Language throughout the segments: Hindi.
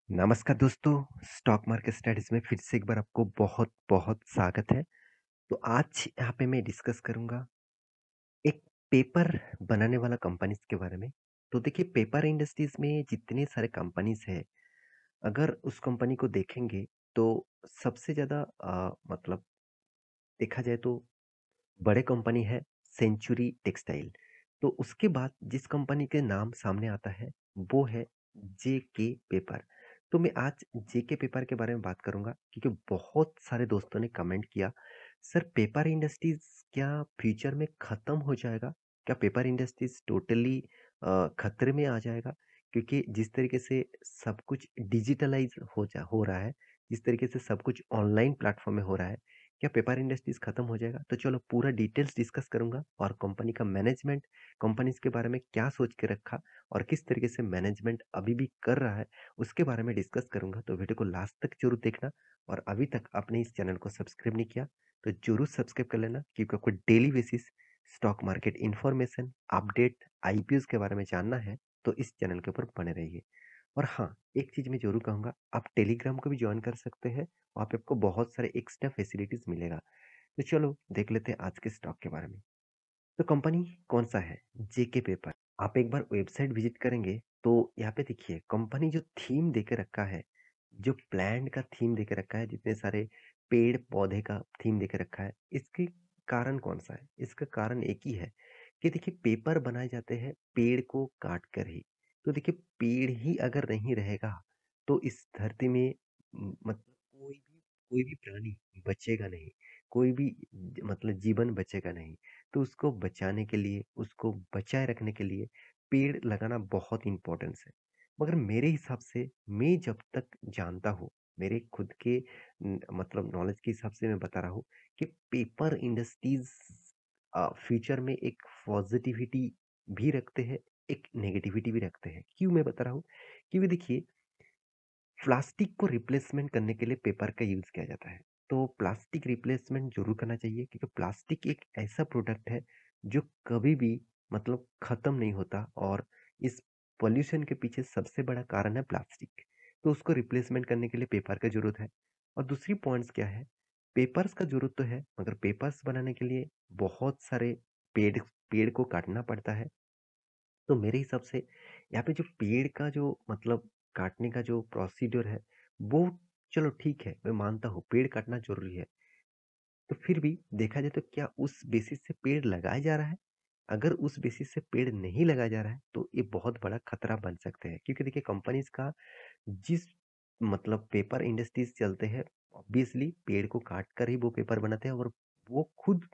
नमस्कार दोस्तों, स्टॉक मार्केट स्टडीज़ में फिर से एक बार आपको बहुत-बहुत स्वागत है। तो आज यहाँ पे मैं डिस्कस करूँगा एक पेपर बनाने वाला कंपनीज़ के बारे में। तो देखिए पेपर इंडस्ट्रीज़ में जितने सारे कंपनीज़ हैं, अगर उस कंपनी को देखेंगे तो सबसे ज़्यादा मतलब देखा जाए तो बड़े कंपनी है सेंचुरी टेक्सटाइल। तो उसके बाद जिस कंपनी के नाम सामने आता है वो है जेके पेपर। तो मैं आज जेके पेपर के बारे में बात करूंगा क्योंकि बहुत सारे दोस्तों ने कमेंट किया, सर पेपर इंडस्ट्रीज क्या फ्यूचर में खत्म हो जाएगा? क्या पेपर इंडस्ट्रीज टोटली खतरे में आ जाएगा? क्योंकि जिस तरीके से सब कुछ डिजिटलाइज हो रहा है, जिस तरीके से सब कुछ ऑनलाइन प्लेटफॉर्म में हो रहा है, क्या पेपर इंडस्ट्रीज खत्म हो जाएगा? तो चलो पूरा डिटेल्स डिस्कस करूंगा और कंपनी का मैनेजमेंट, कंपनीज के बारे में क्या सोच के रखा और किस तरीके से मैनेजमेंट अभी भी कर रहा है, उसके बारे में डिस्कस करूंगा। तो वीडियो को लास्ट तक जरूर देखना और अभी तक आपने इस चैनल को सब्सक्राइब नहीं किया तो जरूर सब्सक्राइब कर लेना, क्योंकि आपको daily basis stock market information, update, IPO के बारे में जानना है तो इस चैनल के ऊपर बने रहिए। और हाँ, एक चीज़ मैं ज़रूर कहूँगा, आप टेलीग्राम को भी जॉइन कर सकते हैं, वहाँ पे आपको बहुत सारे एक्स्ट्रा फैसिलिटीज़ मिलेगा। तो चलो देख लेते हैं आज के स्टॉक के बारे में। तो कंपनी कौन-सा है? जेके पेपर। आप एक बार वेबसाइट विज़िट करेंगे तो यहाँ पे देखिए कंपनी जो थीम देके रखा है, जो प्लांट का थीम देके रखा है, जितने सारे पेड़-पौधे का थीम देके रखा है, इसके कारण कौन-सा है? इसका कारण एक ही है कि देखिए पेपर बनाए जाते हैं पेड़ को काट कर ही। तो देखिए पेड़ ही अगर नहीं रहेगा तो इस धरती में मतलब कोई भी प्राणी बचेगा नहीं, कोई भी मतलब जीवन बचेगा नहीं। तो उसको बचाने के लिए, उसको बचाए रखने के लिए पेड़ लगाना बहुत इम्पोर्टेंस है। मगर मेरे हिसाब से मैं जब तक जानता हूँ, मेरे खुद के मतलब नॉलेज के हिसाब से मैं बता रहा हूँ कि पेपर इंडस्ट्रीज फ्यूचर में एक पॉजिटिविटी भी रखते हैं, एक नेगेटिविटी भी रखते हैं। क्यों मैं बता रहा हूँ? क्योंकि देखिए प्लास्टिक को रिप्लेसमेंट करने के लिए पेपर का यूज़ किया जाता है। तो प्लास्टिक रिप्लेसमेंट ज़रूर करना चाहिए, क्योंकि प्लास्टिक एक ऐसा प्रोडक्ट है जो कभी भी मतलब ख़त्म नहीं होता और इस पॉल्यूशन के पीछे सबसे बड़ा कारण है प्लास्टिक। तो उसको रिप्लेसमेंट करने के लिए पेपर का ज़रूरत है। और दूसरी पॉइंट्स क्या है, पेपर्स का ज़रूरत तो है, मगर पेपर्स बनाने के लिए बहुत सारे पेड़ पेड़ को काटना पड़ता है। तो मेरे हिसाब से यहाँ पे जो पेड़ का जो मतलब काटने का जो प्रोसीड्यूर है, वो चलो ठीक है, मैं मानता हूँ पेड़ काटना ज़रूरी है। तो फिर भी देखा जाए तो क्या उस बेसिस से पेड़ लगाया जा रहा है? अगर उस बेसिस से पेड़ नहीं लगाया जा रहा है, तो ये बहुत बड़ा खतरा बन सकते हैं। क्योंकि देखिए कंपनीज़ का जिस मतलब पेपर इंडस्ट्रीज़ चलते हैं, ऑब्वियसली पेड़ को काट कर ही वो पेपर बनाते हैं और वो खुद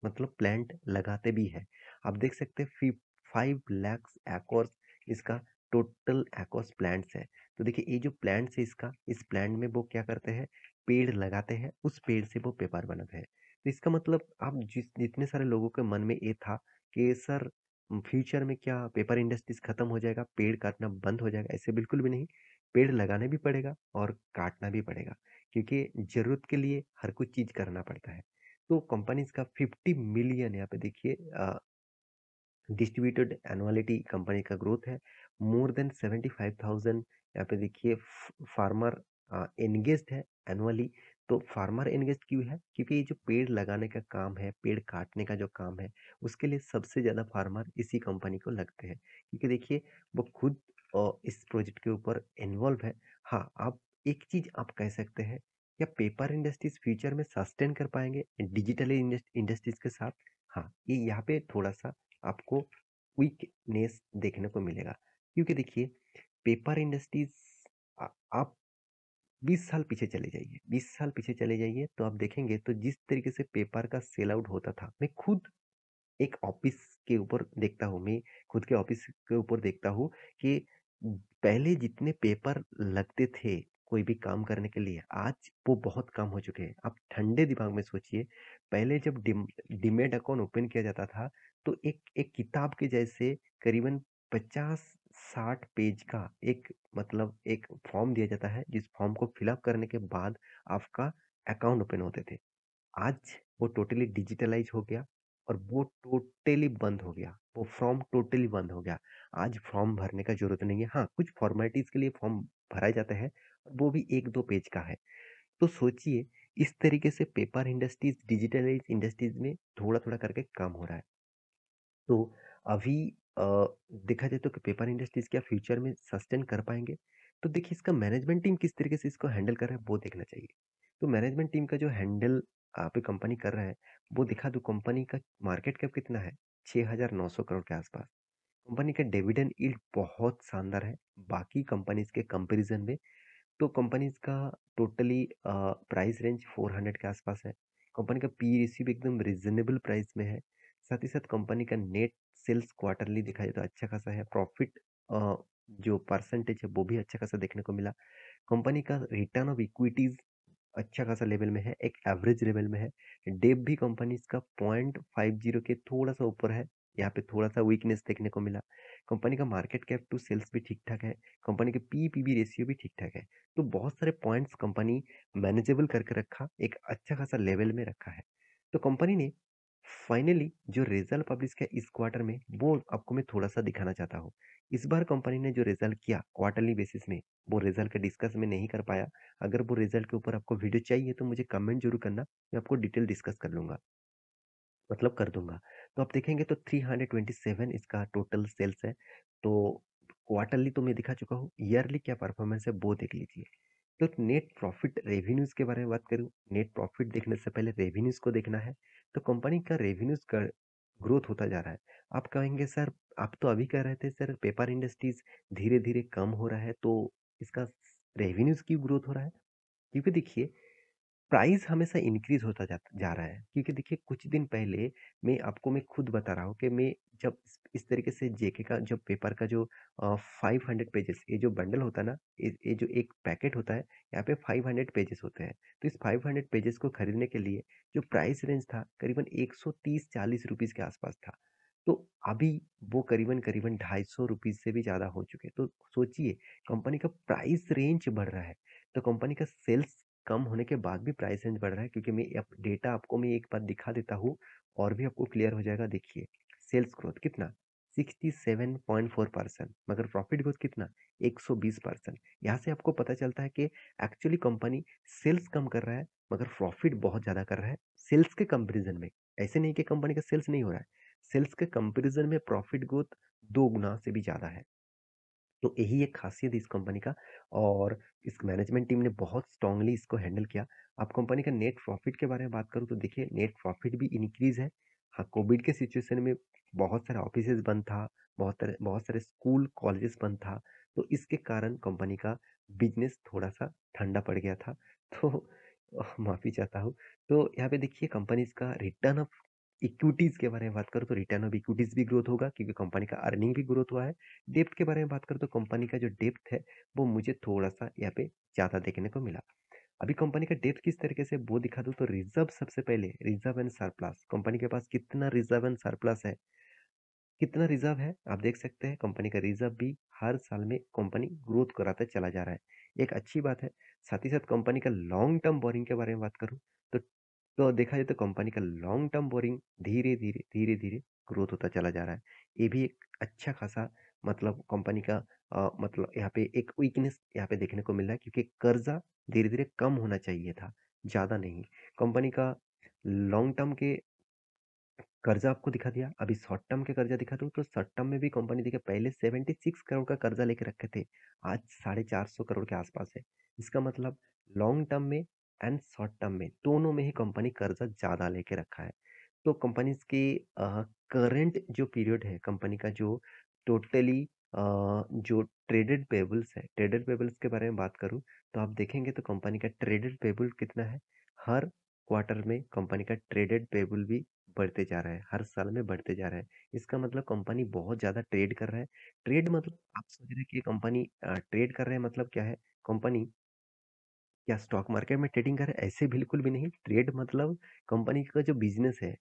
मतलब प्लांट लगाते भी हैं। आप देख सकते हैं 5 लाख एकर्स इसका टोटल एकर्स प्लांट्स है। तो देखिए ये जो प्लांट्स है इसका, इस प्लांट में वो क्या करते हैं, पेड़ लगाते हैं, उस पेड़ से वो पेपर बनाते हैं। तो इसका मतलब आप जितने सारे लोगों के मन में ये था कि सर फ्यूचर में क्या पेपर इंडस्ट्रीज खत्म हो जाएगा, पेड़ काटना बंद हो जाएगा, ऐसे बिल्कुल भी नहीं। पेड़ लगाने भी पड़ेगा और काटना भी पड़ेगा, क्योंकि ज़रूरत के लिए हर कुछ चीज़ करना पड़ता है। तो कंपनीज़ का 50 मिलियन यहाँ पे देखिए डिस्ट्रीब्यूटेड एनुअलिटी कंपनी का ग्रोथ है। मोर देन 75,000 यहाँ पे देखिए फार्मर एंगेज्ड है एनुअली। तो फार्मर एंगेज्ड क्यों है? क्योंकि ये जो पेड़ लगाने का काम है, पेड़ काटने का जो काम है, उसके लिए सबसे ज़्यादा फार्मर इसी कंपनी को लगते हैं। क्योंकि देखिए वो खुद इस प्रोजेक्ट के ऊपर इन्वॉल्व है। हाँ, आप एक चीज़ आप कह सकते हैं, क्या पेपर इंडस्ट्रीज फ्यूचर में सस्टेन कर पाएंगे डिजिटल इंडस्ट्रीज के साथ? हाँ, ये यहाँ पे थोड़ा सा आपको वीकनेस देखने को मिलेगा, क्योंकि देखिए पेपर इंडस्ट्रीज आप 20 साल पीछे चले जाइए, 20 साल पीछे चले जाइए तो आप देखेंगे तो जिस तरीके से पेपर का सेल आउट होता था, मैं खुद एक ऑफिस के ऊपर देखता हूँ, मैं खुद के ऑफिस के ऊपर देखता हूँ कि पहले जितने पेपर लगते थे कोई भी काम करने के लिए, आज वो बहुत कम हो चुके हैं। आप ठंडे दिमाग में सोचिए, पहले जब डीमैट अकाउंट ओपन किया जाता था तो एक एक किताब के जैसे करीबन 50-60 पेज का एक मतलब एक फॉर्म दिया जाता है, जिस फॉर्म को फिलअप करने के बाद आपका अकाउंट ओपन होते थे। आज वो टोटली डिजिटलाइज हो गया और वो टोटली बंद हो गया, वो फॉर्म टोटली बंद हो गया। आज फॉर्म भरने का जरूरत नहीं है। हाँ, कुछ फॉर्मेलिटीज के लिए फॉर्म भराए जाते हैं, वो भी 1-2 पेज का है। तो सोचिए इस तरीके से पेपर इंडस्ट्रीज़, डिजिटलाइज़ इंडस्ट्रीज़ में थोड़ा-थोड़ा करके कम हो रहा है। तो अभी देखा जाए तो कि पेपर इंडस्ट्रीज़ क्या फ्यूचर में सस्टेन कर पाएँगे? तो देखिए इसका मैनेजमेंट टीम किस तरीके से इसको हैंडल कर रहा है वो देखना चाहिए। तो मैनेजमेंट टीम का जो हैंडल पे कंपनी कर रहा है, वो दिखा दूँ कंपनी का मार्केट कैप कितना है? 6,900 करोड़ के आसपास। कंपनी का डिविडेंड यील्ड बहुत शानदार है, बाकी कंपनीज़ के कंपैरिज़न में। तो कंपनीज़ का टोटली प्राइस रेंज 400 के आसपास है। कंपनी का पी रेशियो भी एकदम रीज़नेबल प्राइस में है। साथ ही साथ कंपनी का नेट सेल्स क्वार्टरली देखा जाए तो अच्छा खासा है। प्रॉफिट जो परसेंटेज है वो भी अच्छा खासा देखने को मिला। कंपनी का रिटर्न ऑफ इक्विटीज़ अच्छा खासा लेवल में है, एक एवरेज लेवल में है। डेब्ट भी कंपनीज़ का 0.50 के थोड़ा-सा ऊपर है। यहाँ पे थोड़ा-सा वीकनेस देखने को मिला। कंपनी का मार्केट कैप टू सेल्स भी ठीक-ठाक है। कंपनी के पी-पीबी रेशियो भी ठीक-ठाक है। तो बहुत सारे पॉइंट्स कंपनी मैनेजेबल करके रखा, एक अच्छा खासा लेवल में रखा है। तो कंपनी ने फाइनली जो रिजल्ट पब्लिश किया इस क्वार्टर में, वो आपको मैं थोड़ा-सा दिखाना चाहता हूँ। इस बार कंपनी ने जो रिजल्ट किया क्वार्टरली बेसिस में, वो रिजल्ट का डिस्कस मैं नहीं कर पाया। अगर वो रिजल्ट के ऊपर आपको वीडियो चाहिए तो मुझे कमेंट ज़रूर करना, मैं आपको डिटेल डिस्कस कर लूँगा, मतलब कर दूँगा। तो आप देखेंगे तो 327 इसका टोटल सेल्स है। तो क्वार्टरली तो मैं दिखा चुका हूँ, ईयरली क्या परफॉर्मेंस है वो देख लीजिए। तो नेट प्रॉफिट रेवेन्यूज़ के बारे में बात करूँ, नेट प्रॉफिट देखने से पहले रेवेन्यूज़ को देखना है। तो कंपनी का रेवेन्यूज़ का ग्रोथ होता जा रहा है। आप कहेंगे सर, आप तो अभी कह रहे थे सर पेपर इंडस्ट्रीज़ धीरे-धीरे कम हो रहा है, तो इसका रेवेन्यूज़ क्यों ग्रोथ हो रहा है? क्योंकि देखिए प्राइस हमेशा इंक्रीज होता जा रहा है, क्योंकि देखिए कुछ दिन पहले मैं खुद बता रहा हूँ कि मैं जब इस तरीके से जेके का जब पेपर का जो 500 पेजेस ये जो बंडल होता है ना, ये जो एक पैकेट होता है, यहाँ पे 500 पेजेस होते हैं। तो इस 500 पेजेस को खरीदने के लिए जो प्राइस रेंज था करीबन 130-40 रुपीज़ के आसपास था। तो अभी वो करीबन करीबन 250 रुपीज़ से भी ज़्यादा हो चुके हैं। तो सोचिए कंपनी का प्राइस रेंज बढ़ रहा है, तो कंपनी का सेल्स कम होने के बाद भी प्राइस रेंज बढ़ रहा है, क्योंकि मैं अब डेटा आपको मैं एक बार दिखा देता हूँ और भी आपको क्लियर हो जाएगा। देखिए सेल्स ग्रोथ कितना 67.4%, मगर प्रॉफिट ग्रोथ कितना 120%। यहाँ से आपको पता चलता है कि एक्चुअली कंपनी सेल्स कम कर रहा है मगर प्रॉफिट बहुत ज़्यादा कर रहा है सेल्स के कंपैरिजन में। ऐसे नहीं कि कंपनी का सेल्स नहीं हो रहा है, सेल्स के कंपैरिजन में प्रॉफिट ग्रोथ 2 गुना से भी ज़्यादा है। तो यही एक खासियत है इस कंपनी का, और इस मैनेजमेंट टीम ने बहुत स्ट्रांगली इसको हैंडल किया। अब कंपनी का नेट प्रॉफिट के बारे में बात करूँ तो देखिए नेट प्रॉफिट भी इंक्रीज है। हाँ, कोविड के सिचुएशन में बहुत सारे ऑफिसेज बंद था, बहुत सारे स्कूल कॉलेजेस बंद था, तो इसके कारण कंपनी का बिजनेस थोड़ा सा ठंडा पड़ गया था। तो माफी चाहता हूँ। तो यहाँ पे देखिए कंपनीज का रिटर्न ऑफ इक्विटीज के बारे में बात करूँ तो रिटर्न ऑफ इक्विटीज भी ग्रोथ होगा, क्योंकि कंपनी का अर्निंग भी ग्रोथ हुआ है। डेप्थ के बारे में बात करूँ तो कंपनी का जो डेप्थ है वो मुझे थोड़ा-सा यहाँ पे ज़्यादा देखने को मिला। अभी कंपनी का डेप्थ किस तरीके से वो दिखा दूँ तो रिज़र्व सबसे पहले रिज़र्व एंड सरप्लस कंपनी के पास कितना रिज़र्व एंड सरप्लस है, कितना रिज़र्व है आप देख सकते हैं। कंपनी का रिज़र्व भी हर साल में कंपनी ग्रोथ कराता चला जा रहा है, एक अच्छी बात है। साथ ही साथ कंपनी का लॉन्ग टर्म बोरिंग के बारे में बात करूँ तो देखा जाए तो कंपनी का लॉन्ग टर्म बोरिंग धीरे-धीरे ग्रोथ होता चला जा रहा है। ये भी एक अच्छा खासा मतलब कंपनी का मतलब यहाँ पे एक वीकनेस यहाँ पे देखने को मिल रहा है, क्योंकि कर्जा धीरे-धीरे कम होना चाहिए था, ज़्यादा नहीं। कंपनी का लॉन्ग टर्म के कर्जा आपको दिखा दिया, अभी शॉर्ट टर्म के कर्जा दिखा दूँ तो शॉर्ट टर्म में भी कंपनी देखिए पहले 76 करोड़ का कर्जा लेके रखे थे, आज 450 करोड़ के आसपास है। इसका मतलब लॉन्ग टर्म में एंड शॉर्ट टर्म में दोनों में ही कंपनी कर्जा ज़्यादा लेके रखा है। तो कंपनीज़ की करंट जो पीरियड है कंपनी का जो टोटली जो ट्रेडेड पेबल्स के बारे में बात करूँ तो आप देखेंगे तो कंपनी का ट्रेडेड पेबल कितना है, हर क्वार्टर में कंपनी का ट्रेडेड पेबल भी बढ़ते जा रहा है, हर साल में बढ़ते जा रहा है। इसका मतलब कंपनी बहुत ज़्यादा ट्रेड कर रहा है। ट्रेड मतलब आप सोच रहे हैं कि कंपनी ट्रेड कर रहे हैं मतलब क्या है? कंपनी क्या स्टॉक मार्केट में ट्रेडिंग कर रहे हैं? ऐसे बिल्कुल भी नहीं। ट्रेड मतलब कंपनी का जो बिज़नेस है,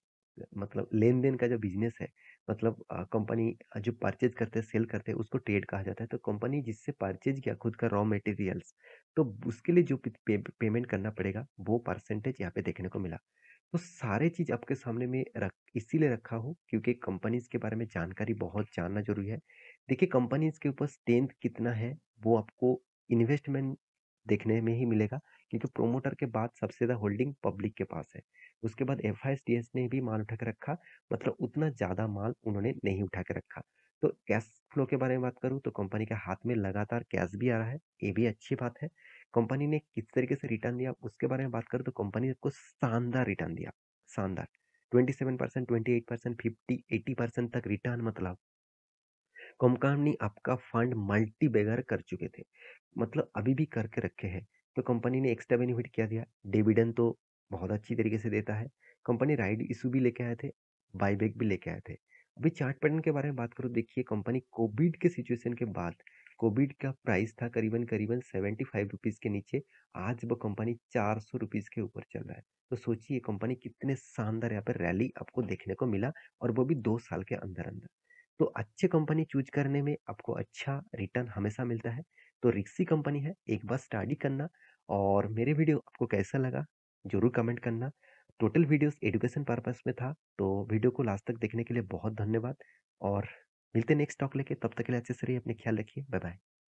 मतलब लेन-देन का जो बिज़नेस है, मतलब कंपनी जो परचेज़ करते हैं, सेल करते हैं, उसको ट्रेड कहा जाता है। तो कंपनी जिससे परचेज़ किया खुद का रॉ मटेरियल्स, तो उसके लिए जो पेमेंट करना पड़ेगा, वो परसेंटेज यहाँ पे देखने को मिला। तो सारे चीज़ आपके सामने में इसीलिए रखा हूँ क्योंकि कंपनीज़ के बारे में जानकारी बहुत जानना ज़रूरी है। देखिए कंपनीज़ के ऊपर स्ट्रेंथ कितना है, वो आपको इन्वेस्टमेंट देखने में ही मिलेगा क्योंकि प्रोमोटर के बाद सबसे ज़्यादा होल्डिंग पब्लिक के पास है। उसके बाद एफआईएसडीएस ने भी माल उठा के रखा, मतलब उतना ज़्यादा माल उन्होंने नहीं उठा के रखा। तो कैश फ्लो के बारे में बात करूँ तो कंपनी के हाथ में लगातार कैश भी आ रहा है, ये भी अच्छी बात है। कंपनी ने किस तरीके से रिटर्न दिया उसके बारे में बात करूँ तो कंपनी ने को शानदार रिटर्न दिया, शानदार। 27%, 28%, 50, 80% तक रिटर्न, मतलब कंपनी आपका फंड मल्टी बैगर कर चुके थे, मतलब अभी भी करके रखे हैं। तो कंपनी ने एक्स्ट्रा बेनिफिट क्या दिया? डिविडेंड तो बहुत अच्छी तरीके से देता है। कंपनी राइट इशू भी लेके आए थे, बायबैक भी लेके आए थे। अभी चार्ट पैटर्न के बारे में बात करूँ, देखिए कंपनी कोविड के सिचुएशन के बाद, कोविड का प्राइस था करीबन करीबन 75 रुपीज़ के नीचे, आज वो कंपनी 400 रुपीज़ के ऊपर चल रहा है। तो सोचिए कंपनी कितने शानदार यहाँ पर रैली आपको देखने को मिला, और वो भी 2 साल के अंदर-अंदर। तो अच्छे कंपनी चूज़ करने में आपको अच्छा रिटर्न हमेशा मिलता है। तो रिक्सी कंपनी है, एक बार स्टडी करना। और मेरे वीडियो आपको कैसा लगा ज़रूर कमेंट करना। टोटल वीडियोस एजुकेशन पर्पस में था, तो वीडियो को लास्ट तक देखने के लिए बहुत धन्यवाद। और मिलते हैं नेक्स्ट टॉक लेके, तब तक के लिए अच्छे से रहिए, अपने ख्याल रखिए, बाय बाय।